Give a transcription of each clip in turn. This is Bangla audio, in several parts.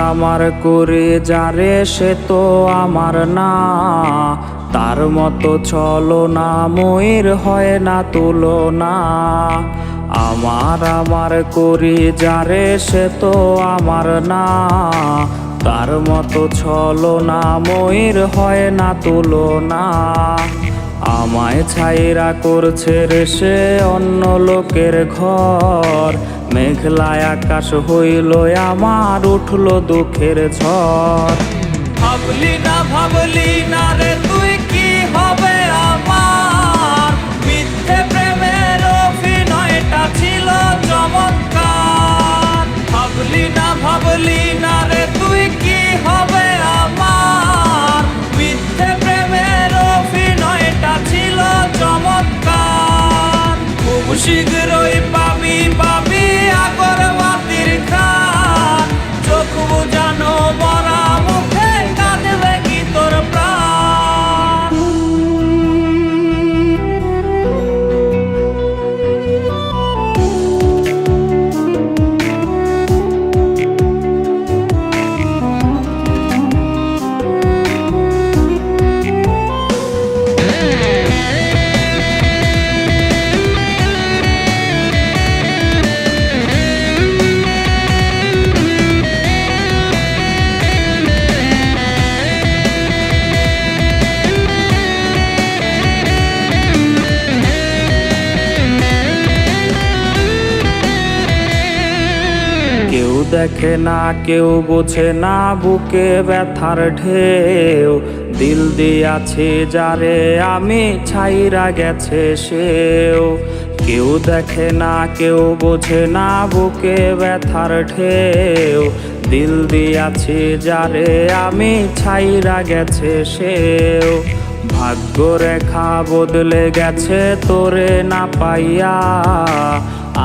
আমার করে যারে সে তো আমার না, তার মতো চলো না ময়ূর হয় না তুলনা। আমার করি যারে সে তো আমার না, তার মতো চলো না ময়ূর হয় না তুলনা। আমায় ছাইরা করছে রে সে অন্য লোকের ঘর, মেঘলায় আকাশ হইল আমার উঠলো দুঃখের ঝড়। ভাবলি না রে তুই কি হবে আমার, মিথ্যে প্রেমের অভিনয়টা ছিল চমৎকার। ভাবলি না রে তুই কি হবে আমার, মিথ্যে প্রেমের অভিনয়টা ছিল চমৎকার। খুব শীঘ্রই পাবি আগরবাতির খান, চোখ বুঝানো মরা মুখে কাঁদবে কি তোর প্রাণ। কেউ দেখে না কেউ বোঝে না বুকে ব্যথার ঢেউ, দিল দিয়াছি যারে আমি ছাইরা গেছে সেও। কেউ দেখে না কেউ বোঝে না বুকে ব্যথার ঢেউ, দিল দিয়াছি যারে আমি ছাইরা গেছে সেও। ভাগ্য রেখা বদলে গেছে তোরে না পাইয়া,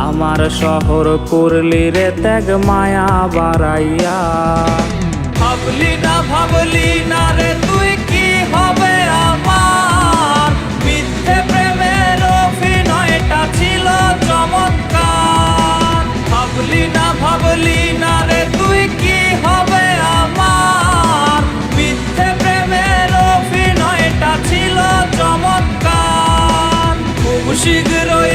আমার শহর করলি রে ত্যাগ মায়া বাড়াইয়া। ভাবলি না রে তুই কি হবে আমার, মিথ্যে প্রেমের অভিনয়টা ছিল চমৎকার। ভাবলি না রে তুই কি হবে আমার, মিথ্যে প্রেমের অভিনয়টা ছিল চমৎকার। খুব শীঘ্রই